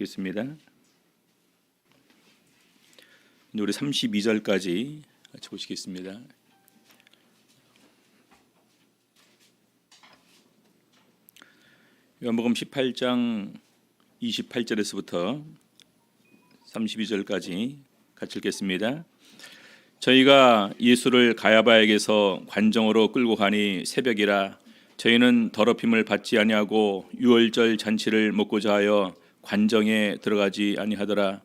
있습니다. 우리 32절까지 같이 보시겠습니다. 요한복음 18장 28절에서부터 32절까지 같이 읽겠습니다. 저희가 예수를 가야바에게서 관정으로 끌고 가니 새벽이라 저희는 더럽힘을 받지 아니하고 유월절 잔치를 먹고자 하여 관정에 들어가지 아니하더라.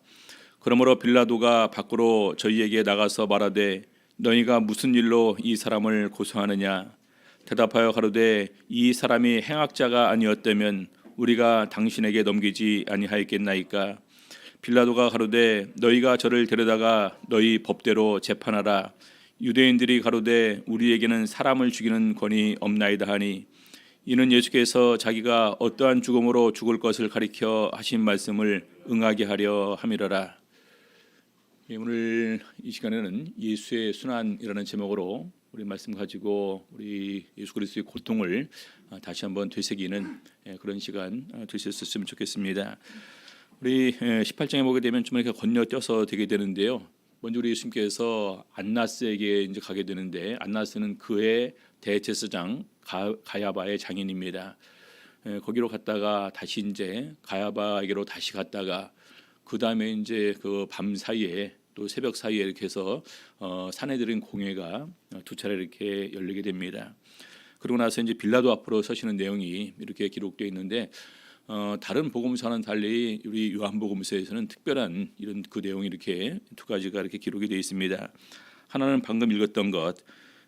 그러므로 빌라도가 밖으로 저희에게 나가서 말하되 너희가 무슨 일로 이 사람을 고소하느냐. 대답하여 가로되 이 사람이 행악자가 아니었다면 우리가 당신에게 넘기지 아니하였겠나이까. 빌라도가 가로되 너희가 저를 데려다가 너희 법대로 재판하라. 유대인들이 가로되 우리에게는 사람을 죽이는 권이 없나이다 하니 이는 예수께서 자기가 어떠한 죽음으로 죽을 것을 가리켜 하신 말씀을 응하게 하려 함이러라. 오늘 이 시간에는 예수의 순환이라는 제목으로 우리 말씀 가지고 우리 예수 그리스도의 고통을 다시 한번 되새기는 그런 시간 되셨으면 좋겠습니다. 우리 18장에 보게 되면 좀 이렇게 건너뛰어서 되게 되는데요. 먼저 우리 예수님께서 안나스에게 이제 가게 되는데 안나스는 그의 대제사장 가야바의 장인입니다. 거기로 갔다가 다시 이제 가야바에게로 다시 갔다가 그 다음에 이제 그 밤 사이에 또 새벽 사이에 이렇게 해서 사내들인 공회가 두 차례 이렇게 열리게 됩니다. 그러고 나서 이제 빌라도 앞으로 서시는 내용이 이렇게 기록되어 있는데 다른 복음서와는 달리 우리 요한복음서에서는 특별한 이런 그 내용이 이렇게 두 가지가 이렇게 기록이 되어 있습니다. 하나는 방금 읽었던 것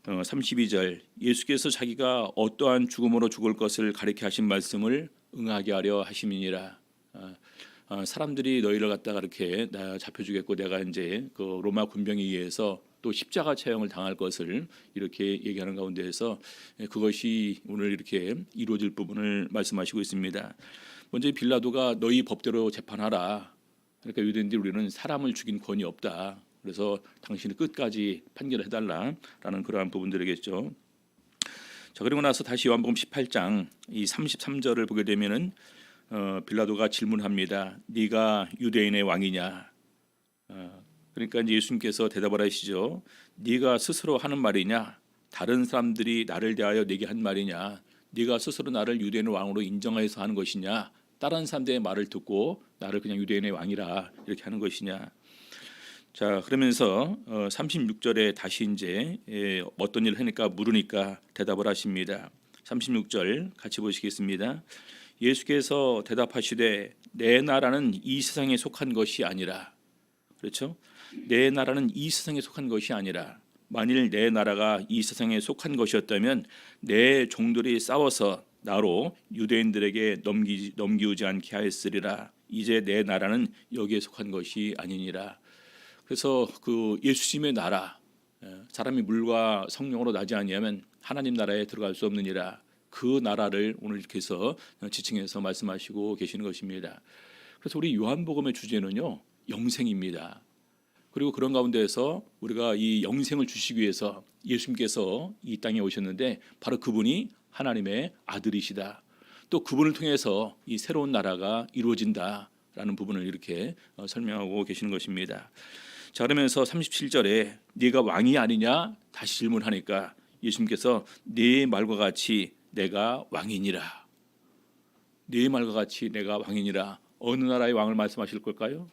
32절 예수께서 자기가 어떠한 죽음으로 죽을 것을 가리켜 하신 말씀을 응하게 하려 하심이니라. 사람들이 너희를 갖다가 이렇게 나 잡혀주겠고 내가 이제 그 로마 군병에 의해서 또 십자가 처형을 당할 것을 이렇게 얘기하는 가운데에서 그것이 오늘 이렇게 이루어질 부분을 말씀하시고 있습니다. 먼저 빌라도가 너희 법대로 재판하라. 그러니까 유대인들이 우리는 사람을 죽인 권이 없다. 그래서 당신이 끝까지 판결을 해달라라는 그러한 부분들이겠죠. 자, 그리고 나서 다시 요한복음 18장 이 33절을 보게 되면은 빌라도가 질문합니다. 네가 유대인의 왕이냐? 그러니까 이제 예수님께서 대답을 하시죠. 네가 스스로 하는 말이냐? 다른 사람들이 나를 대하여 네게 한 말이냐? 네가 스스로 나를 유대인의 왕으로 인정해서 하는 것이냐? 다른 사람들의 말을 듣고 나를 그냥 유대인의 왕이라 이렇게 하는 것이냐? 자, 그러면서 36절에 다시 이제 어떤 일을 하니까 물으니까 대답을 하십니다. 36절 같이 보시겠습니다. 예수께서 대답하시되 내 나라는 이 세상에 속한 것이 아니라. 그렇죠? 내 나라는 이 세상에 속한 것이 아니라 만일 내 나라가 이 세상에 속한 것이었다면 내 종들이 싸워서 나로 유대인들에게 넘기우지 않게 하였으리라. 이제 내 나라는 여기에 속한 것이 아니니라. 그래서 그 예수님의 나라, 사람이 물과 성령으로 나지 아니하면 하나님 나라에 들어갈 수 없느니라. 그 나라를 오늘 이렇게 해서 지칭해서 말씀하시고 계시는 것입니다. 그래서 우리 요한복음의 주제는요, 영생입니다. 그리고 그런 가운데에서 우리가 이 영생을 주시기 위해서 예수님께서 이 땅에 오셨는데 바로 그분이 하나님의 아들이시다. 또 그분을 통해서 이 새로운 나라가 이루어진다라는 부분을 이렇게 설명하고 계시는 것입니다. 자, 그러면서 37절에 네가 왕이 아니냐 다시 질문하니까 예수님께서 네 말과 같이 내가 왕이니라. 네 말과 같이 내가 왕이니라. 어느 나라의 왕을 말씀하실 걸까요?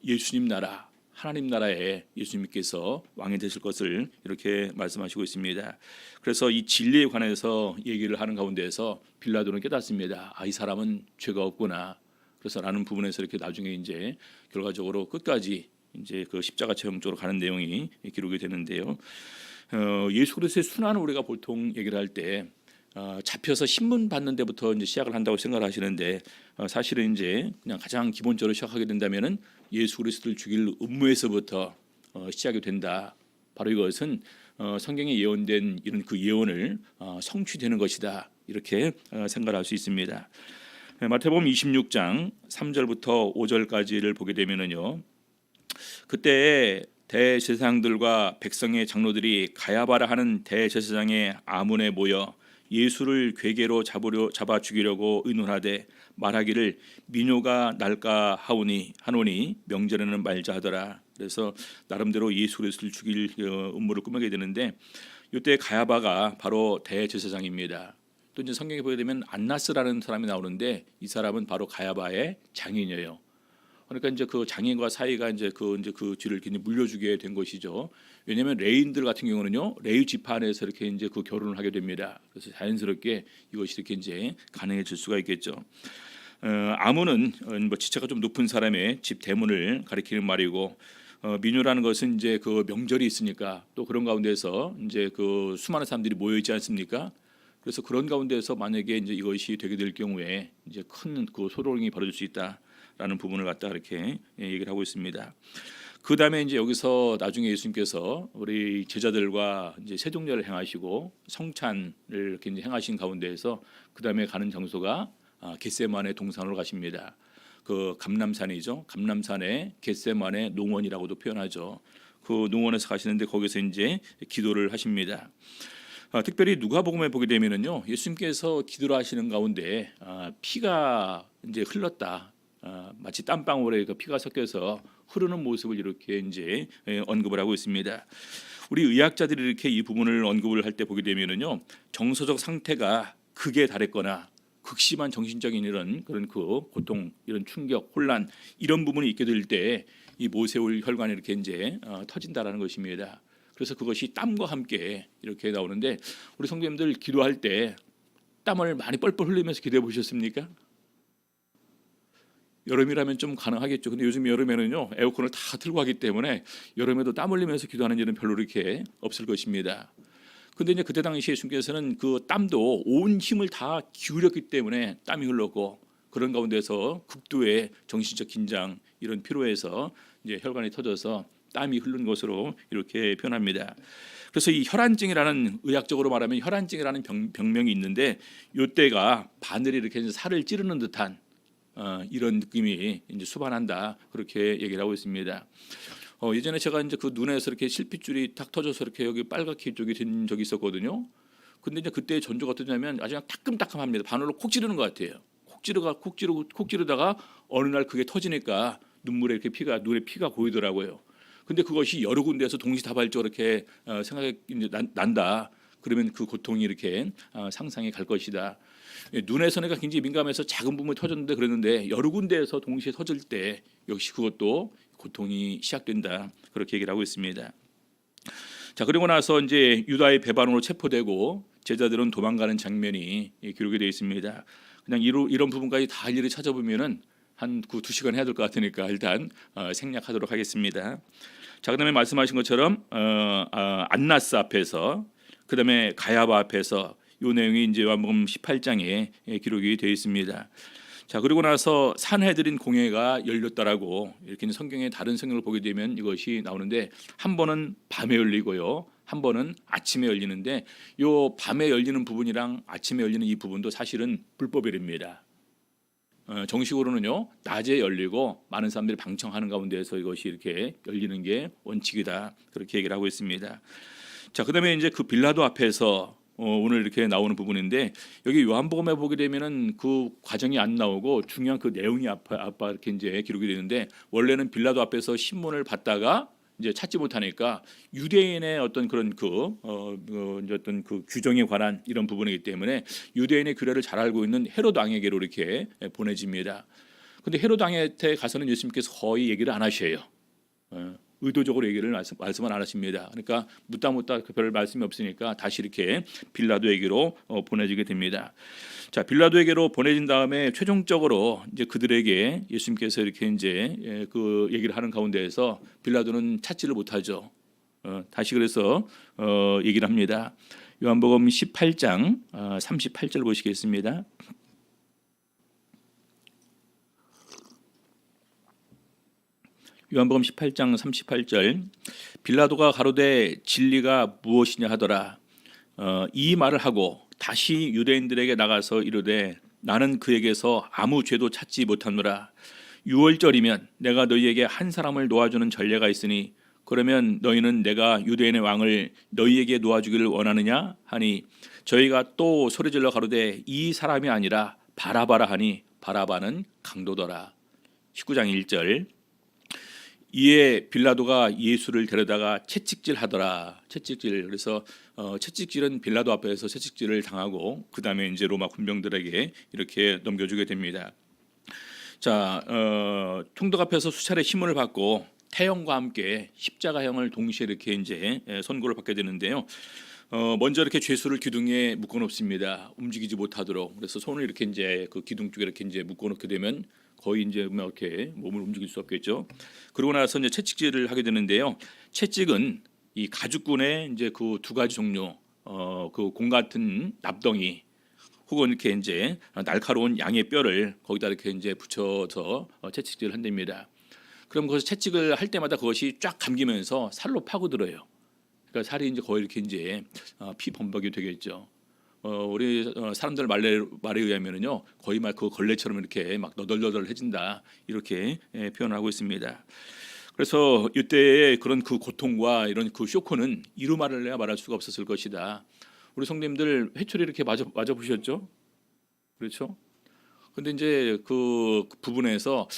예수님 나라, 하나님 나라에 예수님께서 왕이 되실 것을 이렇게 말씀하시고 있습니다. 그래서 이 진리에 관해서 얘기를 하는 가운데에서 빌라도는 깨닫습니다. 이 사람은 죄가 없구나. 그래서 라는 부분에서 이렇게 나중에 이제 결과적으로 끝까지 이제 그 십자가 처형 쪽으로 가는 내용이 기록이 되는데요. 예수 그리스도의 순환을 우리가 보통 얘기를 할 때 잡혀서 신문 받는 데부터 이제 시작을 한다고 생각을 하시는데 사실은 이제 그냥 가장 기본적으로 시작하게 된다면은 예수 그리스도를 죽일 음모에서부터 시작이 된다. 바로 이것은 성경에 예언된 이런 그 예언을 성취되는 것이다. 이렇게 생각을 할 수 있습니다. 마태복음 26장 3절부터 5절까지를 보게 되면은요. 그때 대제사장들과 백성의 장로들이 가야바라 하는 대제사장의 아문에 모여 예수를 괴계로 잡아 죽이려고 의논하되 말하기를 민요가 날까 하노니 명절에는 말자 하더라. 그래서 나름대로 예수 그리스도를 죽일 음모를 꾸미게 되는데 이때 가야바가 바로 대제사장입니다. 또 이제 성경에 보게 되면 안나스라는 사람이 나오는데 이 사람은 바로 가야바의 장인이에요. 그러니까 이제 그 장인과 사이가 이제 그 뒤를 이렇게 물려주게 된 것이죠. 왜냐하면 레위인들 같은 경우는요, 레위 지파안에서 이렇게 이제 그 결혼을 하게 됩니다. 그래서 자연스럽게 이것이 이렇게 이제 가능해질 수가 있겠죠. 아문은 뭐 지체가 좀 높은 사람의 집 대문을 가리키는 말이고, 민요라는 것은 이제 그 명절이 있으니까 또 그런 가운데서 이제 그 수많은 사람들이 모여 있지 않습니까? 그래서 그런 가운데서 만약에 이제 이것이 되게 될 경우에 이제 큰 그 소동이 벌어질 수 있다라는 부분을 갖다 이렇게 얘기를 하고 있습니다. 그 다음에 이제 여기서 나중에 예수님께서 우리 제자들과 이제 세종례를 행하시고 성찬을 이렇게 이제 행하신 가운데에서 그 다음에 가는 장소가 겟세마네 동산으로 가십니다. 그 감람산이죠. 감람산의 겟세마네 농원이라고도 표현하죠. 그 농원에서 가시는데 거기서 이제 기도를 하십니다. 특별히 누가복음에 보게 되면은요, 예수님께서 기도를 하시는 가운데 피가 이제 흘렀다. 마치 땀방울에 그 피가 섞여서 흐르는 모습을 이렇게 이제 언급을 하고 있습니다. 우리 의학자들이 이렇게 이 부분을 언급을 할 때 보게 되면은요, 정서적 상태가 극에 달했거나 극심한 정신적인 이런 그런 그 고통, 이런 충격, 혼란 이런 부분이 있게 될 때 이 모세혈 혈관이 이렇게 이제 터진다라는 것입니다. 그래서 그것이 땀과 함께 이렇게 나오는데 우리 성도님들 기도할 때 땀을 많이 뻘뻘 흘리면서 기도해 보셨습니까? 여름이라면 좀 가능하겠죠. 근데 요즘 여름에는요, 에어컨을 다 틀고 하기 때문에 여름에도 땀 흘리면서 기도하는 일은 별로 이렇게 없을 것입니다. 근데 이제 그때 당시 예수님께서는 그 땀도 온 힘을 다 기울였기 때문에 땀이 흘렀고, 그런 가운데서 극도의 정신적 긴장, 이런 피로에서 이제 혈관이 터져서 땀이 흐른 것으로 이렇게 표현합니다. 그래서 이 혈안증이라는, 의학적으로 말하면 혈안증이라는 병명이 있는데, 이때가 바늘이 이렇게 살을 찌르는 듯한 이런 느낌이 이제 수반한다, 그렇게 얘기를 하고 있습니다. 예전에 제가 이제 그 눈에서 이렇게 실핏줄이 탁 터져서 이렇게 여기 빨갛게 쪽이 된 적이 있었거든요. 근데 이제 그때 전조가 어떠냐면 아주 그냥 따끔따끔합니다. 바늘로 콕 찌르는 것 같아요. 콕 찌르다가 어느 날 그게 터지니까 눈물에 이렇게 눈에 피가 고이더라고요. 근데 그것이 여러 군데에서 동시다발적으로 이렇게 생각이 난다. 그러면 그 고통이 이렇게 상상이 갈 것이다. 눈에서 내가 굉장히 민감해서 작은 부분이 터졌는데 그랬는데 여러 군데에서 동시에 터질 때 역시 그것도 고통이 시작된다. 그렇게 얘기를 하고 있습니다. 자, 그리고 나서 이제 유다의 배반으로 체포되고 제자들은 도망가는 장면이 기록이 되어 있습니다. 그냥 이런 부분까지 다 일일이 찾아보면은 한 2시간 해야 될 것 같으니까 일단 생략하도록 하겠습니다. 자, 그다음에 말씀하신 것처럼 안나스 앞에서, 그다음에 가야바 앞에서 이 내용이 이제 요한복음 18장에 기록이 되어 있습니다. 자, 그리고 나서 산헤드린 공회가 열렸다라고 이렇게 성경의 다른 성경을 보게 되면 이것이 나오는데, 한 번은 밤에 열리고요, 한 번은 아침에 열리는데, 요 밤에 열리는 부분이랑 아침에 열리는 이 부분도 사실은 불법이랍니다. 정식으로는요, 낮에 열리고 많은 사람들이 방청하는 가운데서 이것이 이렇게 열리는 게 원칙이다, 그렇게 얘기를 하고 있습니다. 자, 그다음에 이제 그 빌라도 앞에서 오늘 이렇게 나오는 부분인데, 여기 요한복음에 보게 되면은 그 과정이 안 나오고 중요한 그 내용이 아빠 이렇게 이제 기록이 되는데, 원래는 빌라도 앞에서 신문을 받다가 이제 찾지 못하니까 유대인의 어떤 그런 이제 어떤 그 규정에 관한 이런 부분이기 때문에 유대인의 규례를 잘 알고 있는 헤롯 왕에게로 이렇게 보내집니다. 근데 헤롯 왕한테 가서는 예수님께서 거의 얘기를 안 하셔요. 의도적으로 얘기를 말씀을 안 하십니다. 그러니까 묻다 별 말씀이 없으니까 다시 이렇게 빌라도에게로 보내지게 됩니다. 자, 빌라도에게로 보내진 다음에 최종적으로 이제 그들에게 예수님께서 이렇게 이제 그 얘기를 하는 가운데에서 빌라도는 찾지를 못하죠. 다시 그래서 얘기를 합니다. 요한복음 18장 38절 보시겠습니다. 요한복음 18장 38절, 빌라도가 가로되 진리가 무엇이냐 하더라. 이 말을 하고 다시 유대인들에게 나가서 이르되 나는 그에게서 아무 죄도 찾지 못하노라. 6월절이면 내가 너희에게 한 사람을 놓아주는 전례가 있으니 그러면 너희는 내가 유대인의 왕을 너희에게 놓아주기를 원하느냐 하니, 저희가 또 소리질러 가로되 이 사람이 아니라 바라바라 하니 바라바는 강도더라. 19장 1절. 이에 빌라도가 예수를 데려다가 채찍질하더라. 채찍질. 그래서 채찍질은 빌라도 앞에서 채찍질을 당하고 그 다음에 이제 로마 군병들에게 이렇게 넘겨주게 됩니다. 자, 총독 앞에서 수차례 심문을 받고 태형과 함께 십자가형을 동시에 이렇게 이제 선고를 받게 되는데요. 먼저 이렇게 죄수를 기둥에 묶어놓습니다. 움직이지 못하도록. 그래서 손을 이렇게 이제 그 기둥 쪽에 이렇게 이제 묶어놓게 되면 거의 이제 이렇게 몸을 움직일 수 없겠죠. 그러고 나서 이제 채찍질을 하게 되는데요. 채찍은 이 가죽끈의 이제 그 두 가지 종류, 그 공 같은 납덩이 혹은 이렇게 이제 날카로운 양의 뼈를 거기다 이렇게 이제 붙여서 채찍질을 한답니다. 그럼 거기서 채찍을 할 때마다 그것이 쫙 감기면서 살로 파고들어요. 그러니까 살이 이제 거의 이렇게 이제 피 범벅이 되겠죠. 우리 사람들 말에 의하면은요 거의 막 그 걸레처럼 이렇게 막 너덜너덜해진다 이렇게 표현하고 있습니다. 그래서 이때의 그런 그 고통과 이런 그 쇼크는 이루 말할 수가 없었을 것이다. 우리 성도님들 회초리 이렇게 맞아 보셨죠? 그렇죠? 근데 이제 그 부분에서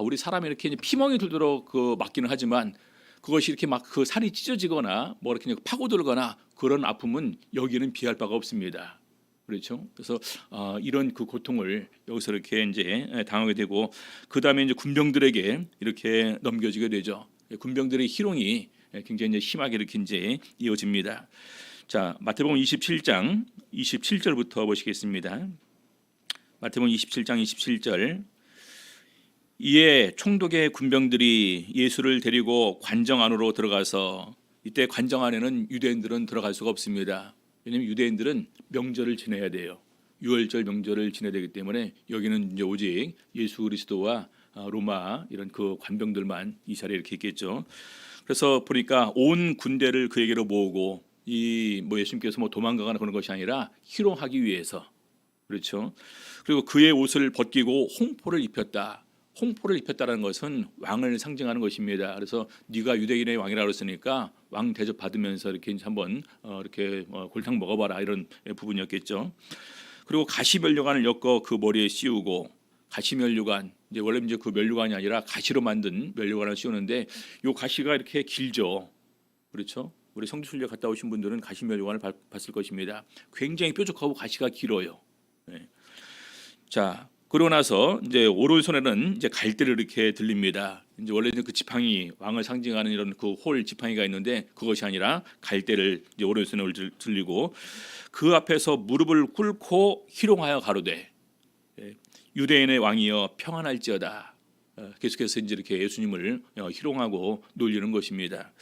우리 사람이 이렇게 피멍이 들도록 그 맞기는 하지만 그것이 이렇게 막 그 살이 찢어지거나 뭐 이렇게 파고들거나 그런 아픔은 여기는 비할 바가 없습니다. 그렇죠? 그래서 이런 그 고통을 여기서 이렇게 이제 당하게 되고 그 다음에 이제 군병들에게 이렇게 넘겨지게 되죠. 군병들의 희롱이 굉장히 이제 심하게 이렇게 이제 이어집니다. 자, 마태복음 27장 27절부터 보시겠습니다. 마태복음 27장 27절. 이에 총독의 군병들이 예수를 데리고 관정 안으로 들어가서 이때 관정 안에는 유대인들은 들어갈 수가 없습니다. 왜냐하면 유대인들은 명절을 지내야 돼요. 유월절 명절을 지내야 되기 때문에 여기는 이제 오직 예수 그리스도와 로마 이런 그 관병들만 이 자리에 이렇게 있겠죠. 그래서 보니까 온 군대를 그에게로 모으고 이 예수님께서 도망가거나 그런 것이 아니라 희롱하기 위해서 그렇죠. 그리고 그의 옷을 벗기고 홍포를 입혔다. 홍포를 입혔다는 것은 왕을 상징하는 것입니다. 그래서 네가 유대인의 왕이라고 했으니까 왕 대접 받으면서 이렇게 한번 이렇게 골탕 먹어봐라 이런 부분이었겠죠. 그리고 가시면류관을 엮어 그 머리에 씌우고 가시면류관 이제 원래 이제 그 면류관이 아니라 가시로 만든 면류관을 씌우는데 요 가시가 이렇게 길죠. 그렇죠? 우리 성지순례 갔다 오신 분들은 가시면류관을 봤을 것입니다. 굉장히 뾰족하고 가시가 길어요. 네. 자. 그러고 나서 이제 오른손에는 이제 갈대를 이렇게 들립니다. 이제 원래는 그 지팡이 왕을 상징하는 이런 그 홀 지팡이가 있는데 그것이 아니라 갈대를 이제 오른손에 들리고 그 앞에서 무릎을 꿇고 희롱하여 가로되 유대인의 왕이여 평안할지어다. 계속해서 이제 이렇게 예수님을 희롱하고 놀리는 것입니다.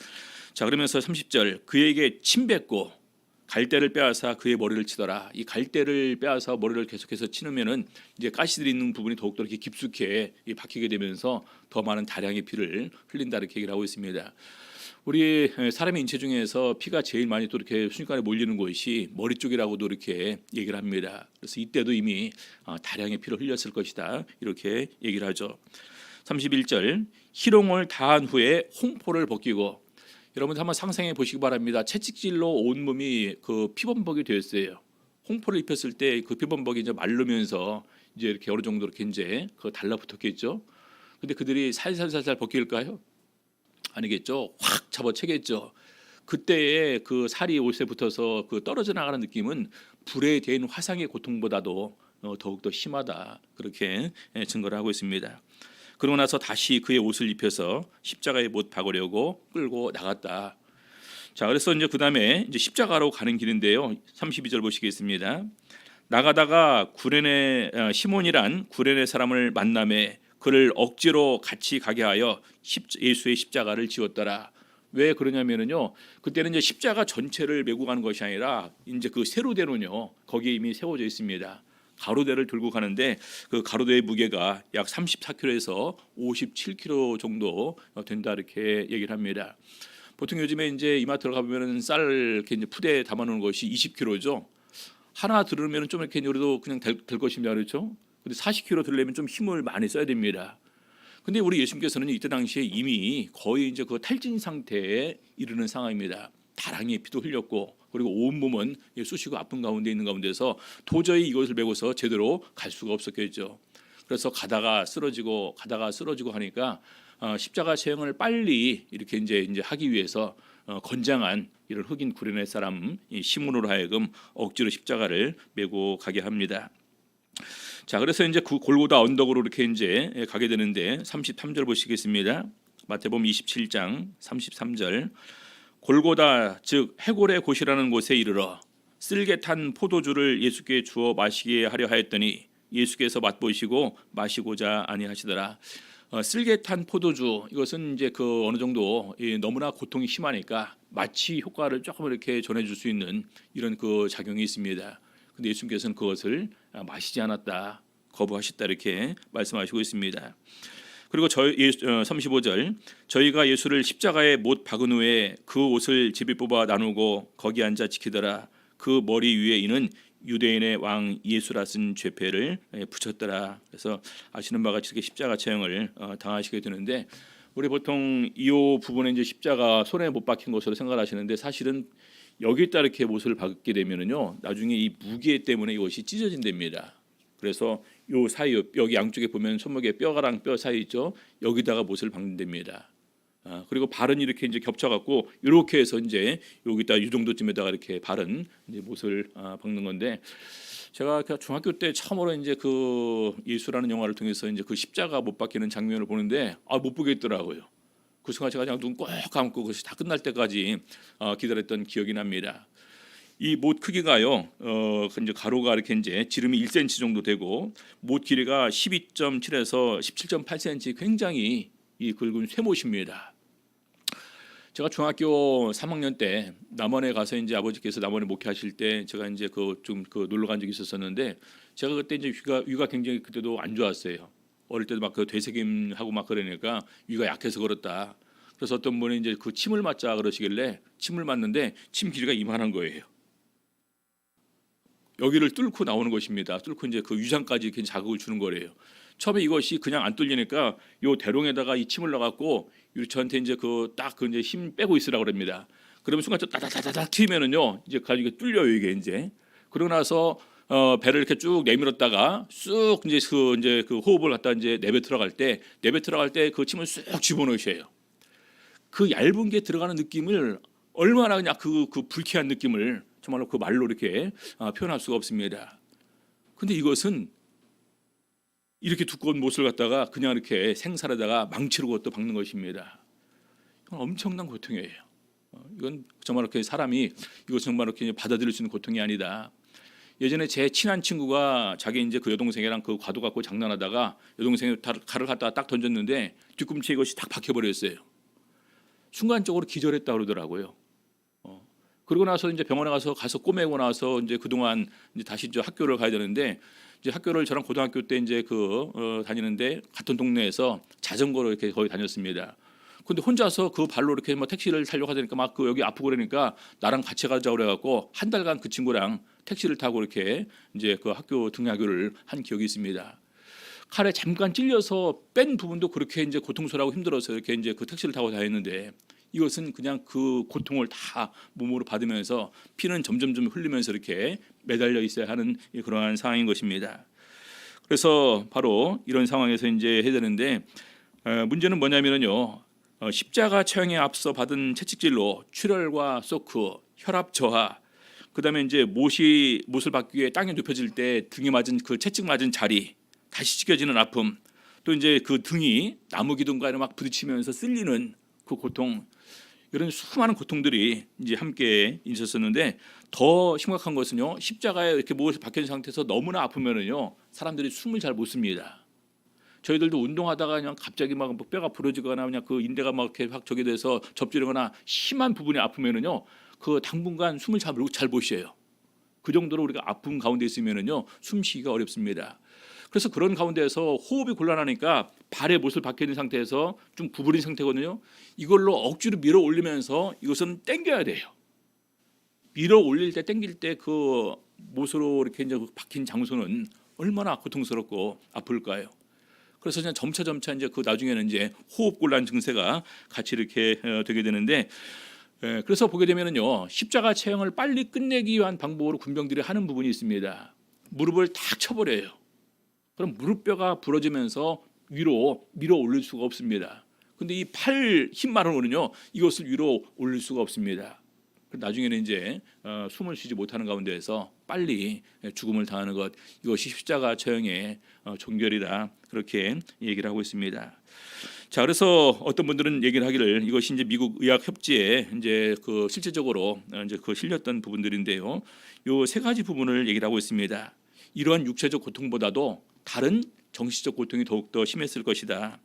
자, 그러면서 30절 그에게 침 뱉고 갈대를 빼앗아 그의 머리를 치더라. 이 갈대를 빼앗아 머리를 계속해서 치면은 이제 가시들이 있는 부분이 더욱더 이렇게 깊숙이 박히게 되면서 더 많은 다량의 피를 흘린다 이렇게 얘기를 하고 있습니다. 우리 사람의 인체 중에서 피가 제일 많이 또 이렇게 순식간에 몰리는 곳이 머리 쪽이라고도 이렇게 얘기를 합니다. 그래서 이때도 이미 다량의 피를 흘렸을 것이다 이렇게 얘기를 하죠. 31절 희롱을 다한 후에 홍포를 벗기고 여러분 한번 상상해 보시기 바랍니다. 채찍질로 온 몸이 그 피범벅이 되었어요. 홍포를 입혔을 때 그 피범벅이 이제 마르면서 이제 이렇게 어느 정도 이렇게 이제 그 달라붙었겠죠. 근데 그들이 살살살살 벗길까요? 아니겠죠. 확 잡아채겠죠. 그때의 그 살이 옷에 붙어서 그 떨어져 나가는 느낌은 불에 댄 화상의 고통보다도 더욱더 심하다. 그렇게 증거를 하고 있습니다. 그러고 나서 다시 그의 옷을 입혀서 십자가에 못 박으려고 끌고 나갔다. 자, 그래서 이제 그다음에 이제 십자가로 가는 길인데요. 32절 보시겠습니다. 나가다가 구레네 시몬이란 구레네 사람을 만남에 그를 억지로 같이 가게 하여 예수의 십자가를 지었더라. 왜 그러냐면은요. 그때는 이제 십자가 전체를 메고 가는 것이 아니라 이제 그 세로대로는요. 거기에 이미 세워져 있습니다. 가로대를 들고 가는데 그 가로대의 무게가 약 34kg에서 57kg 정도 된다 이렇게 얘기를 합니다. 보통 요즘에 이제 이마트 들어가 보면은 쌀 이렇게 이제 푸대에 담아놓은 것이 20kg죠. 하나 들으면은 좀 이렇게 그래도 그냥 될 것입니다, 그렇죠? 근데 40kg 들려면 좀 힘을 많이 써야 됩니다. 근데 우리 예수님께서는 이때 당시에 이미 거의 이제 그 탈진 상태에 이르는 상황입니다. 다량의 피도 흘렸고 그리고 온 몸은 쑤시고 아픈 가운데 있는 가운데서 도저히 이것을 메고서 제대로 갈 수가 없었겠죠. 그래서 가다가 쓰러지고 하니까 십자가 체형을 빨리 이렇게 이제 하기 위해서 건장한 이런 흑인 구레네 사람 시몬으로 하여금 억지로 십자가를 메고 가게 합니다. 자, 그래서 이제 그 골고다 언덕으로 이렇게 이제 가게 되는데 33절 보시겠습니다. 마태복음 27장 33절. 골고다 즉 해골의 곳이라는 곳에 이르러 쓸개 탄 포도주를 예수께 주어 마시게 하려 하였더니 예수께서 맛보시고 마시고자 아니하시더라. 쓸개 탄 포도주, 이것은 이제 그 어느 정도 너무나 고통이 심하니까 마취 효과를 조금 이렇게 전해줄 수 있는 이런 그 작용이 있습니다. 근데 예수님께서는 그것을 마시지 않았다, 거부하셨다, 이렇게 말씀하시고 있습니다. 그리고 35절, 저희가 예수를 십자가에 못 박은 후에 그 옷을 제비 뽑아 나누고 거기 앉아 지키더라. 그 머리 위에 이는 유대인의 왕 예수라 쓴 죄패를 붙였더라. 그래서 아시는 바가 이렇게 십자가 체형을 당하시게 되는데, 우리 보통 이 부분에 이제 십자가 손에 못 박힌 것으로 생각하시는데, 사실은 여기다 이렇게 못을 박게 되면은요, 나중에 이 무게 때문에 이것이 찢어진답니다. 그래서 요 사이, 여기 양쪽에 보면 손목에 뼈가랑 뼈 사이 있죠. 여기다가 못을 박는답니다. 그리고 발은 이렇게 이제 겹쳐갖고 이렇게 해서 이제 여기다 이 정도쯤에다가 이렇게 발은 이제 못을 박는 건데, 제가 중학교 때 처음으로 이제 그 예수라는 영화를 통해서 이제 그 십자가 못 박히는 장면을 보는데 못 보겠더라고요. 그 순간 제가 그냥 눈 꼭 감고 그것이 다 끝날 때까지 기다렸던 기억이 납니다. 이 못 크기가요, 이제 가로가 이렇게 이제 지름이 1cm 정도 되고 못 길이가 12.7에서 17.8cm, 굉장히 이 굵은 쇠못입니다. 제가 중학교 3학년 때 남원에 가서 이제 아버지께서 남원에 목회하실 때 제가 이제 좀 놀러 간 적이 있었었는데, 제가 그때 이제 위가 굉장히 그때도 안 좋았어요. 어릴 때도 막 그 되새김하고 막 그러니까 위가 약해서 그렇다. 그래서 어떤 분이 이제 그 침을 맞자 그러시길래 침을 맞는데 침 길이가 이만한 거예요. 여기를 뚫고 나오는 것입니다. 뚫고 이제 그 위장까지 이렇게 자극을 주는 거래요. 처음에 이것이 그냥 안 뚫리니까 요 대롱에다가 이 침을 넣어갖고 저한테 이제 이제 힘 빼고 있으라고 그럽니다. 그러면 순간 저 따다다다닥 튀면은요, 이제 가지고 뚫려요, 이게 이제. 그러고 나서 배를 이렇게 쭉 내밀었다가 쑥 이제 그 호흡을 갖다 이제 내뱉어 들어갈 때 그 침을 쑥 집어넣으셔요. 그 얇은 게 들어가는 느낌을 얼마나 그냥 그 불쾌한 느낌을 정말로 그 말로 이렇게 표현할 수가 없습니다. 근데 이것은 이렇게 두꺼운 못을 갖다가 그냥 이렇게 생살에다가 망치로 또 박는 것입니다. 이건 엄청난 고통이에요. 이건 정말 이렇게 사람이 이거 정말 이렇게 받아들일 수 있는 고통이 아니다. 예전에 제 친한 친구가 자기 이제 그 여동생이랑 그 과도 갖고 장난하다가 여동생이 칼을 갖다가 딱 던졌는데 뒤꿈치에 이것이 딱 박혀버렸어요. 순간적으로 기절했다 그러더라고요. 그러고 나서 이제 병원에 가서 꼬매고 나서 이제 그동안 이제 다시 이제 학교를 가야 되는데, 이제 학교를 저랑 고등학교 때 이제 다니는데 같은 동네에서 자전거로 이렇게 거의 다녔습니다. 근데 혼자서 그 발로 이렇게 뭐 택시를 타려고 하니까 막 여기 아프고 그러니까 나랑 같이 가자고 그래갖고 한 달간 그 친구랑 택시를 타고 이렇게 이제 그 학교 등하교를 한 기억이 있습니다. 칼에 잠깐 찔려서 뺀 부분도 그렇게 이제 고통스러워 힘들어서 이렇게 이제 그 택시를 타고 다녔는데, 이것은 그냥 그 고통을 다 몸으로 받으면서 피는 점점 흘리면서 이렇게 매달려 있어야 하는 그러한 상황인 것입니다. 그래서 바로 이런 상황에서 이제 해야 되는데, 문제는 뭐냐면요, 십자가 처형에 앞서 받은 채찍질로 출혈과 소크, 혈압 저하, 그다음에 이제 못을 박기 위해 땅에 눕혀질 때 등에 맞은 그 채찍 맞은 자리, 다시 찢겨지는 아픔, 또 이제 그 등이 나무 기둥과 막 부딪히면서 쓸리는 그 고통, 이런 수많은 고통들이 이제 함께 있었었는데, 더 심각한 것은요, 십자가에 이렇게 못을 박혀진 상태에서 너무나 아프면은요, 사람들이 숨을 잘 못 씁니다. 저희들도 운동하다가 그냥 갑자기 막 뼈가 부러지거나 그냥 그 인대가 막 이렇게 확 저게 돼서 접지르거나 심한 부분이 아프면은요, 그 당분간 숨을 잘 못 쉬어요. 그 정도로 우리가 아픔 가운데 있으면은요, 숨 쉬기가 어렵습니다. 그래서 그런 가운데에서 호흡이 곤란하니까 발에 못을 박혀 있는 상태에서 좀 구부린 상태거든요. 이걸로 억지로 밀어 올리면서 이것은 당겨야 돼요. 밀어 올릴 때 당길 때 그 못으로 이렇게 이제 박힌 장소는 얼마나 고통스럽고 아플까요? 그래서 그냥 점차 이제 그 나중에는 이제 호흡 곤란 증세가 같이 이렇게 되게 되는데, 그래서 보게 되면은요, 십자가 체형을 빨리 끝내기 위한 방법으로 군병들이 하는 부분이 있습니다. 무릎을 탁 쳐버려요. 그럼 무릎뼈가 부러지면서 위로 밀어 올릴 수가 없습니다. 근데 이 팔 힘만으로는요 이것을 위로 올릴 수가 없습니다. 나중에는 이제 숨을 쉬지 못하는 가운데에서 빨리 죽음을 당하는 것, 이것이 십자가 처형의 종결이다, 그렇게 얘기를 하고 있습니다. 자, 그래서 어떤 분들은 얘기를 하기를 이것이 이제 미국 의학 협지에 이제 그 실질적으로 이제 그 실렸던 부분들인데요. 요 세 가지 부분을 얘기를 하고 있습니다. 이러한 육체적 고통보다도 다른 정신적 고통이 더욱더 심했을 것이다.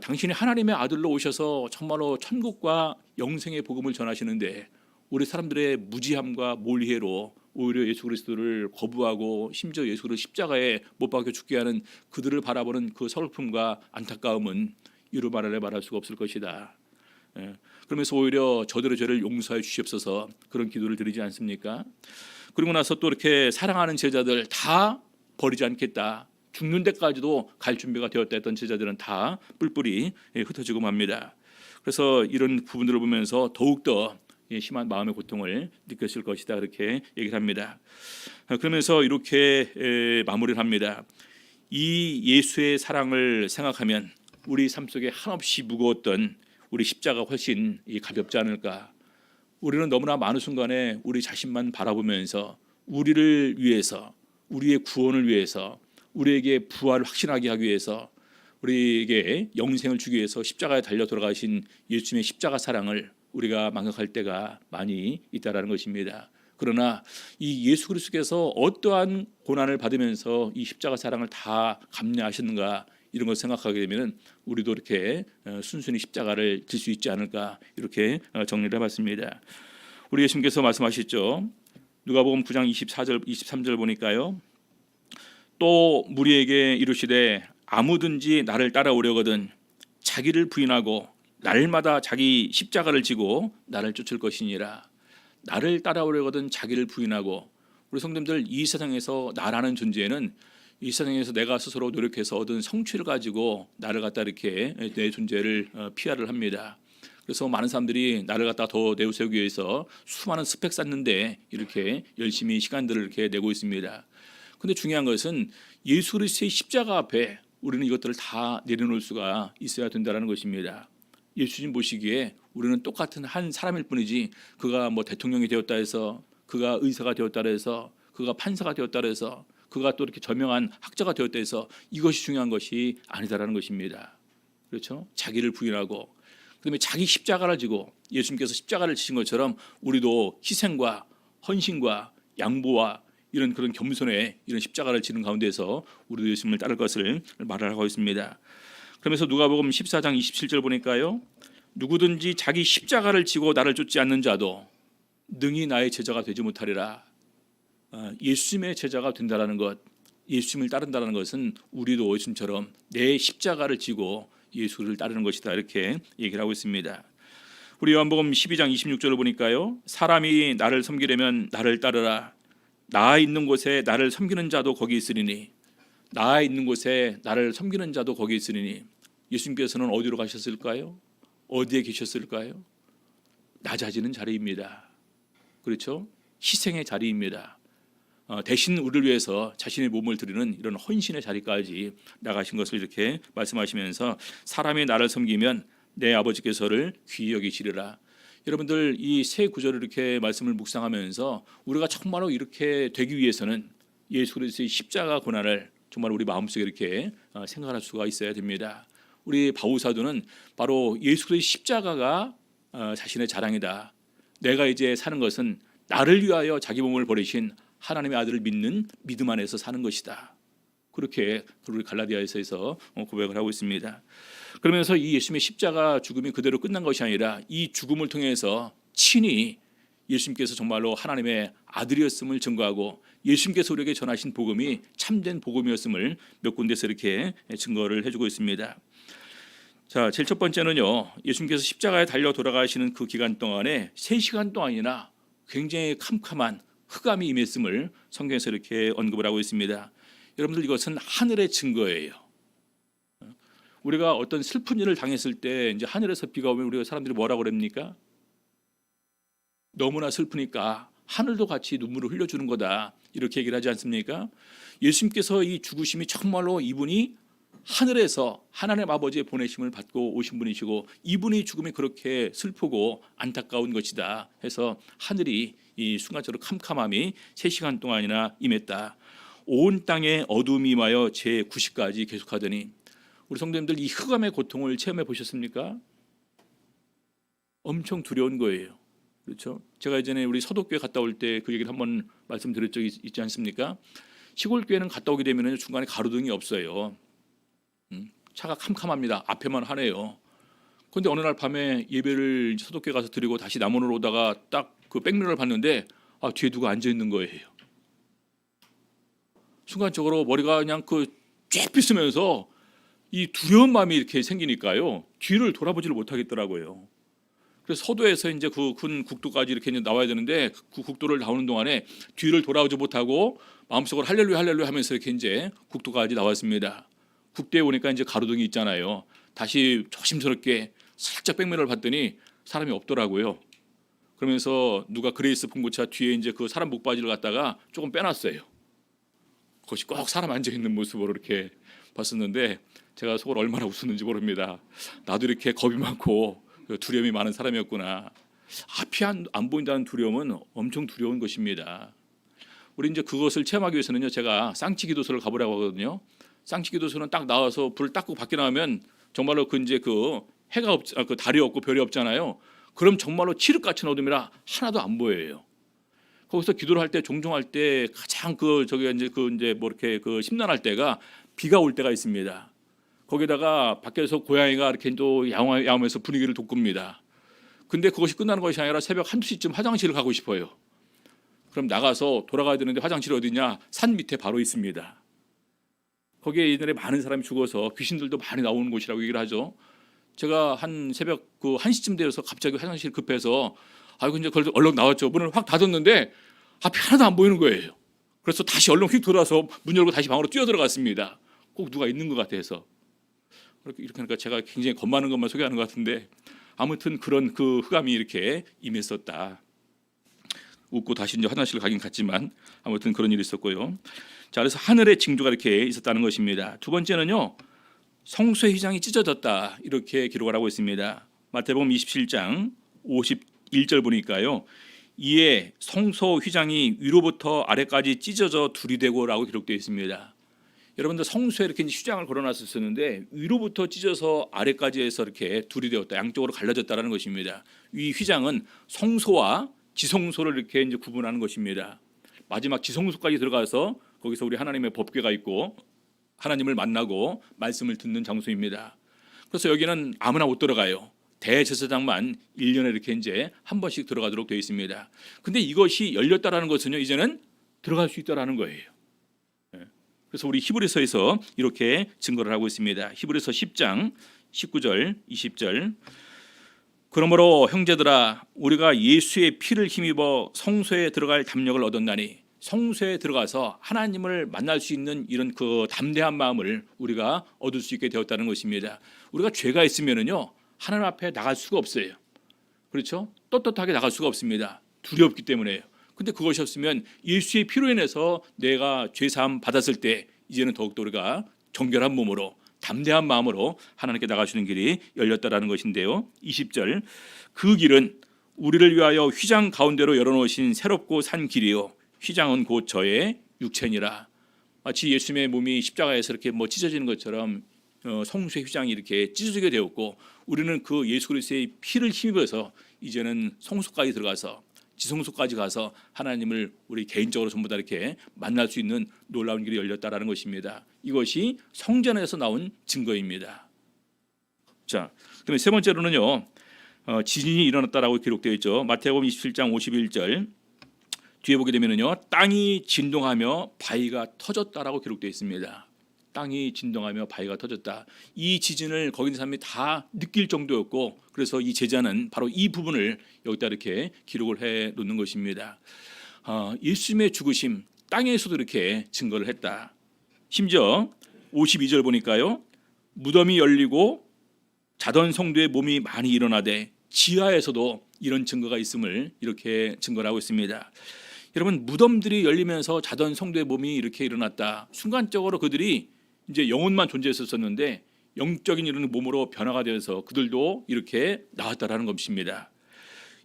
당신이 하나님의 아들로 오셔서 정말로 천국과 영생의 복음을 전하시는데 우리 사람들의 무지함과 몰이해로 오히려 예수 그리스도를 거부하고 심지어 예수를 십자가에 못 박혀 죽게 하는 그들을 바라보는 그 슬픔과 안타까움은 이루 말할 수가 없을 것이다. 그러면서 오히려 저들의 죄를 용서해 주시옵소서, 그런 기도를 드리지 않습니까? 그리고 나서 또 이렇게 사랑하는 제자들 다 버리지 않겠다, 죽는 데까지도 갈 준비가 되었다 했던 제자들은 다 뿔뿔이 흩어지고 맙니다. 그래서 이런 부분들을 보면서 더욱더 심한 마음의 고통을 느꼈을 것이다, 그렇게 얘기를 합니다. 그러면서 이렇게 마무리를 합니다. 이 예수의 사랑을 생각하면 우리 삶 속에 한없이 무거웠던 우리 십자가 훨씬 가볍지 않을까. 우리는 너무나 많은 순간에 우리 자신만 바라보면서 우리를 위해서, 우리의 구원을 위해서, 우리에게 부활을 확신하게 하기 위해서, 우리에게 영생을 주기 위해서 십자가에 달려 돌아가신 예수님의 십자가 사랑을 우리가 망각할 때가 많이 있다라는 것입니다. 그러나 이 예수 그리스도께서 어떠한 고난을 받으면서 이 십자가 사랑을 다 감내하셨는가, 이런 걸 생각하게 되면 우리도 이렇게 순순히 십자가를 질 수 있지 않을까, 이렇게 정리를 해봤습니다. 우리 예수님께서 말씀하셨죠. 누가복음 9장 24절 23절 보니까요, 또 무리에게 이르시되 아무든지 나를 따라오려거든 자기를 부인하고 날마다 자기 십자가를 지고 나를 쫓을 것이니라. 나를 따라오려거든 자기를 부인하고, 우리 성도님들, 이 세상에서 나라는 존재는 이 세상에서 내가 스스로 노력해서 얻은 성취를 가지고 나를 갖다 이렇게 내 존재를 PR을 합니다. 그래서 많은 사람들이 나를 갖다 더 내세우기 위해서 수많은 스펙 쌓는데 이렇게 열심히 시간들을 이렇게 내고 있습니다. 근데 중요한 것은 예수 그리스도의 십자가 앞에 우리는 이것들을 다 내려놓을 수가 있어야 된다는 것입니다. 예수님 보시기에 우리는 똑같은 한 사람일 뿐이지, 그가 뭐 대통령이 되었다 해서, 그가 의사가 되었다 해서, 그가 판사가 되었다 해서, 그가 또 이렇게 저명한 학자가 되었다 해서 이것이 중요한 것이 아니다라는 것입니다. 그렇죠? 자기를 부인하고 그다음에 자기 십자가를 지고, 예수님께서 십자가를 지신 것처럼 우리도 희생과 헌신과 양보와 이런 그런 겸손의 이런 십자가를 지는 가운데서 우리도 예수님을 따를 것을 말을 하고 있습니다. 그러면서 누가복음 14장 27절 보니까요, 누구든지 자기 십자가를 지고 나를 쫓지 않는 자도 능히 나의 제자가 되지 못하리라. 예수님의 제자가 된다라는 것, 예수님을 따른다는 것은 우리도 예수님처럼 내 십자가를 지고 예수를 따르는 것이다, 이렇게 얘기를 하고 있습니다. 우리 요한복음 12장 26절을 보니까요, 사람이 나를 섬기려면 나를 따르라. 나 있는 곳에 나를 섬기는 자도 거기 있으리니, 나 있는 곳에 나를 섬기는 자도 거기 있으리니. 예수님께서는 어디로 가셨을까요? 어디에 계셨을까요? 낮아지는 자리입니다. 그렇죠? 희생의 자리입니다. 대신 우리를 위해서 자신의 몸을 드리는 이런 헌신의 자리까지 나가신 것을 이렇게 말씀하시면서, 사람이 나를 섬기면 내 아버지께서를 귀히 여기시리라. 여러분들, 이 세 구절을 이렇게 말씀을 묵상하면서 우리가 정말로 이렇게 되기 위해서는 예수 그리스도의 십자가 고난을 정말 우리 마음속에 이렇게 생각할 수가 있어야 됩니다. 우리 바울사도는 바로 예수 그리스도의 십자가가 자신의 자랑이다. 내가 이제 사는 것은 나를 위하여 자기 몸을 버리신 하나님의 아들을 믿는 믿음 안에서 사는 것이다. 그렇게 우리 갈라디아서에서 고백을 하고 있습니다. 그러면서 이 예수님의 십자가 죽음이 그대로 끝난 것이 아니라 이 죽음을 통해서 친히 예수님께서 정말로 하나님의 아들이었음을 증거하고, 예수님께서 우리에게 전하신 복음이 참된 복음이었음을 몇 군데서 이렇게 증거를 해주고 있습니다. 자, 제일 첫 번째는요, 예수님께서 십자가에 달려 돌아가시는 그 기간 동안에 3시간 동안이나 굉장히 캄캄한 흑암이 임했음을 성경에서 이렇게 언급을 하고 있습니다. 여러분들, 이것은 하늘의 증거예요. 우리가 어떤 슬픈 일을 당했을 때 이제 하늘에서 비가 오면 우리가 사람들이 뭐라고 그럽니까? 너무나 슬프니까 하늘도 같이 눈물을 흘려주는 거다. 이렇게 얘기를 하지 않습니까? 예수님께서 이 죽으심이 정말로 이분이 하늘에서 하나님 아버지의 보내심을 받고 오신 분이시고 이분의 죽음이 그렇게 슬프고 안타까운 것이다 해서 하늘이 이 순간적으로 캄캄함이 3시간 동안이나 임했다. 온 땅에 어둠이 임하여 제9시까지 계속하더니 우리 성도님들 이 흑암의 고통을 체험해 보셨습니까? 엄청 두려운 거예요. 그렇죠? 제가 예전에 우리 서독교회 갔다 올 때 그 얘기를 한번 말씀드린 적이 있지 않습니까? 시골 교회는 갔다 오게 되면 중간에 가로등이 없어요. 차가 캄캄합니다. 앞에만 하네요. 그런데 어느 날 밤에 예배를 서독교회 가서 드리고 다시 남원으로 오다가 딱 그 백미러를 봤는데 뒤에 누가 앉아 있는 거예요. 순간적으로 머리가 그냥 쫙 빗으면서 이 두려운 마음이 이렇게 생기니까요. 뒤를 돌아보지를 못하겠더라고요. 그래서 서도에서 이제 그 군 국도까지 이렇게 이제 나와야 되는데 그 국도를 나오는 동안에 뒤를 돌아오지 못하고 마음속으로 할렐루야 할렐루야 하면서 이렇게 이제 국도까지 나왔습니다. 국도에 오니까 이제 가로등이 있잖아요. 다시 조심스럽게 살짝 백미러를 봤더니 사람이 없더라고요. 그러면서 누가 그레이스 봉고차 뒤에 이제 그 사람 목바지를 갖다가 조금 빼놨어요. 그것이 꼭 사람 앉아 있는 모습으로 이렇게 봤었는데 제가 속으로 얼마나 웃었는지 모릅니다. 나도 이렇게 겁이 많고 두려움이 많은 사람이었구나. 앞이 안 보인다는 두려움은 엄청 두려운 것입니다. 우리 이제 그것을 체험하기 위해서는요, 제가 쌍치기도소를 가보라고 하거든요. 쌍치기도소는 딱 나와서 불을 딱 끄고 밖에 나오면 정말로 그 해가 그 달이 없고 별이 없잖아요. 그럼 정말로 칠흑같은 어둠이라 하나도 안 보여요. 거기서 기도를 할 때 종종 할 때 가장 이렇게 심란할 때가 비가 올 때가 있습니다. 거기다가 밖에서 고양이가 이렇게 또 야옹야옹해서 분위기를 돋굽니다. 근데 그것이 끝나는 것이 아니라 새벽 1~2시쯤 화장실을 가고 싶어요. 그럼 나가서 돌아가야 되는데 화장실이 어디냐? 산 밑에 바로 있습니다. 거기에 옛날에 많은 사람이 죽어서 귀신들도 많이 나오는 곳이라고 얘기를 하죠. 제가 한 새벽 1시쯤 되어서 갑자기 화장실 급해서 이제 그걸 얼른 나왔죠. 문을 확 닫았는데 앞이 하나도 안 보이는 거예요. 그래서 다시 얼른 휙 돌아서 문 열고 다시 방으로 뛰어들어갔습니다. 꼭 누가 있는 것 같아서. 이렇게 하니까 제가 굉장히 겁 많은 것만 소개하는 것 같은데 아무튼 그런 그 흑암이 이렇게 임했었다. 웃고 다시 이제 화장실 가긴 갔지만 아무튼 그런 일이 있었고요. 자, 그래서 하늘의 징조가 이렇게 있었다는 것입니다. 두 번째는요, 성소의 휘장이 찢어졌다 이렇게 기록을 하고 있습니다. 마태복음 27장 51절 보니까요, 이에 성소 휘장이 위로부터 아래까지 찢어져 둘이 되고라고 기록되어 있습니다. 여러분들 성소에 이렇게 휘장을 걸어놨었는데 위로부터 찢어서 아래까지 해서 이렇게 둘이 되었다, 양쪽으로 갈라졌다라는 것입니다. 이 휘장은 성소와 지성소를 이렇게 이제 구분하는 것입니다. 마지막 지성소까지 들어가서 거기서 우리 하나님의 법궤가 있고 하나님을 만나고 말씀을 듣는 장소입니다. 그래서 여기는 아무나 못 들어가요. 대제사장만 1년에 이렇게 이제 한 번씩 들어가도록 되어 있습니다. 근데 이것이 열렸다라는 것은요, 이제는 들어갈 수 있다라는 거예요. 그래서 우리 히브리서에서 이렇게 증거를 하고 있습니다. 히브리서 10장 19절 20절. 그러므로 형제들아, 우리가 예수의 피를 힘입어 성소에 들어갈 담력을 얻었나니, 성소에 들어가서 하나님을 만날 수 있는 이런 그 담대한 마음을 우리가 얻을 수 있게 되었다는 것입니다. 우리가 죄가 있으면은요, 하나님 앞에 나갈 수가 없어요. 그렇죠? 떳떳하게 나갈 수가 없습니다. 두렵기 때문에요. 근데 그것이 없으면 예수의 피로 인해서 내가 죄사함 받았을 때 이제는 더욱더 우리가 정결한 몸으로 담대한 마음으로 하나님께 나가시는 길이 열렸다라는 것인데요. 20절, 그 길은 우리를 위하여 휘장 가운데로 열어놓으신 새롭고 산 길이요, 휘장은 곧 저의 육체니라. 마치 예수님의 몸이 십자가에서 이렇게 찢어지는 것처럼 성소의 휘장이 이렇게 찢어지게 되었고, 우리는 그 예수 그리스도의 피를 힘입어서 이제는 성소까지 들어가서 지성소까지 가서 하나님을 우리 개인적으로 전부 다 이렇게 만날 수 있는 놀라운 길이 열렸다라는 것입니다. 이것이 성전에서 나온 증거입니다. 자, 그다음에 세 번째로는요, 지진이 일어났다라고 기록되어 있죠. 마태복음 27장 51절 뒤에 보게 되면은요, 땅이 진동하며 바위가 터졌다라고 기록되어 있습니다. 땅이 진동하며 바위가 터졌다. 이 지진을 거기 있는 사람이 다 느낄 정도였고, 그래서 이 제자는 바로 이 부분을 여기다 이렇게 기록을 해 놓는 것입니다. 예수님의 죽으심 땅에서도 이렇게 증거를 했다. 심지어 52절 보니까요, 무덤이 열리고 자던 성도의 몸이 많이 일어나되 지하에서도 이런 증거가 있음을 이렇게 증거를 하고 있습니다. 여러분, 무덤들이 열리면서 자던 성도의 몸이 이렇게 일어났다. 순간적으로 그들이 이제 영혼만 존재했었는데 영적인 이런 몸으로 변화가 되어서 그들도 이렇게 나왔다라는 것입니다.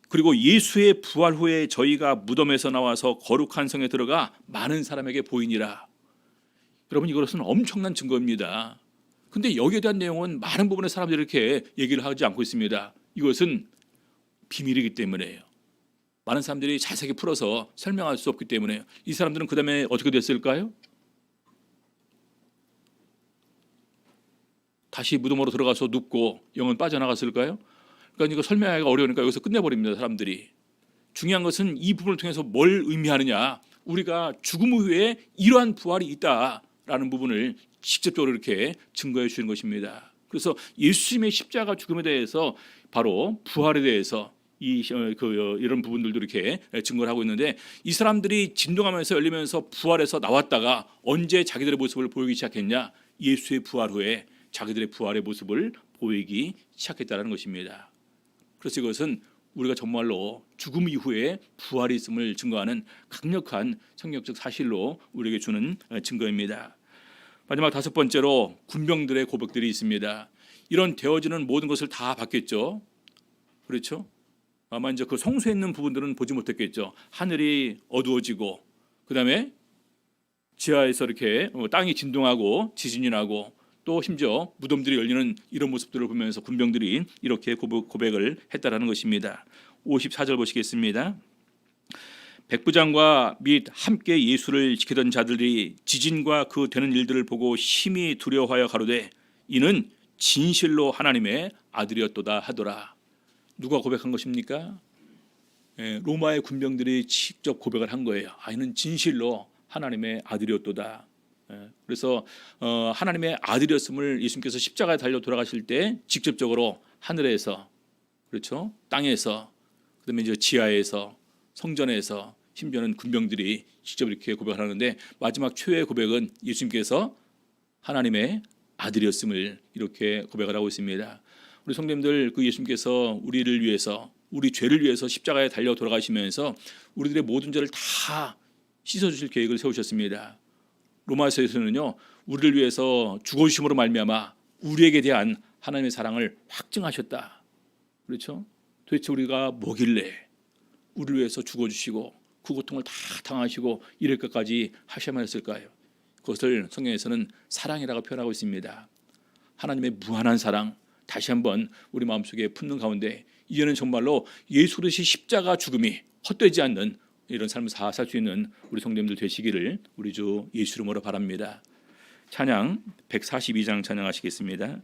그리고 예수의 부활 후에 저희가 무덤에서 나와서 거룩한 성에 들어가 많은 사람에게 보이니라. 여러분, 이것은 엄청난 증거입니다. 근데 여기에 대한 내용은 많은 부분의 사람들이 이렇게 얘기를 하지 않고 있습니다. 이것은 비밀이기 때문에요. 많은 사람들이 자세하게 풀어서 설명할 수 없기 때문에. 이 사람들은 그 다음에 어떻게 됐을까요? 다시 무덤으로 들어가서 눕고 영은 빠져나갔을까요? 그러니까 이거 설명하기가 어려우니까 여기서 끝내버립니다. 사람들이. 중요한 것은 이 부분을 통해서 뭘 의미하느냐, 우리가 죽음 후에 이러한 부활이 있다라는 부분을 직접적으로 이렇게 증거해 주는 것입니다. 그래서 예수님의 십자가 죽음에 대해서, 바로 부활에 대해서 이런 부분들도 이렇게 증거를 하고 있는데, 이 사람들이 진동하면서 열리면서 부활해서 나왔다가 언제 자기들의 모습을 보이기 시작했냐? 예수의 부활 후에 자기들의 부활의 모습을 보이기 시작했다는 것입니다. 그래서 이것은 우리가 정말로 죽음 이후에 부활이 있음을 증거하는 강력한 성경적 사실로 우리에게 주는 증거입니다. 마지막 다섯 번째로 군병들의 고백들이 있습니다. 이런 되어지는 모든 것을 다 봤겠죠. 그렇죠? 아마 이제 그 성소에 있는 부분들은 보지 못했겠죠. 하늘이 어두워지고, 그 다음에 지하에서 이렇게 땅이 진동하고 지진이 나고, 또 심지어 무덤들이 열리는 이런 모습들을 보면서 군병들이 이렇게 고백을 했다라는 것입니다. 54절 보시겠습니다. 백부장과 및 함께 예수를 지키던 자들이 지진과 그 되는 일들을 보고 심히 두려워하여 가로되 이는 진실로 하나님의 아들이었도다 하더라. 누가 고백한 것입니까? 로마의 군병들이 직접 고백을 한 거예요. 이는 진실로 하나님의 아들이었도다. 그래서 하나님의 아들이었음을 예수님께서 십자가에 달려 돌아가실 때 직접적으로 하늘에서, 그렇죠, 땅에서, 그다음에 이제 지하에서, 성전에서, 심지어는 군병들이 직접 이렇게 고백하는데, 마지막 최후의 고백은 예수님께서 하나님의 아들이었음을 이렇게 고백을 하고 있습니다. 우리 성도님들, 그 예수님께서 우리를 위해서, 우리 죄를 위해서 십자가에 달려 돌아가시면서 우리들의 모든 죄를 다 씻어주실 계획을 세우셨습니다. 로마서에서는요, 우리를 위해서 죽어주심으로 말미암아 우리에게 대한 하나님의 사랑을 확증하셨다. 그렇죠? 도대체 우리가 뭐길래 우리를 위해서 죽어주시고 그 고통을 다 당하시고 이럴 것까지 하셔야만 했을까요? 그것을 성경에서는 사랑이라고 표현하고 있습니다. 하나님의 무한한 사랑, 다시 한번 우리 마음속에 품는 가운데 이제는 정말로 예수 그리스도의 십자가 죽음이 헛되지 않는 이런 삶을 살 수 있는 우리 성도님들 되시기를 우리 주 예수 이름으로 바랍니다. 찬양 142장 찬양하시겠습니다.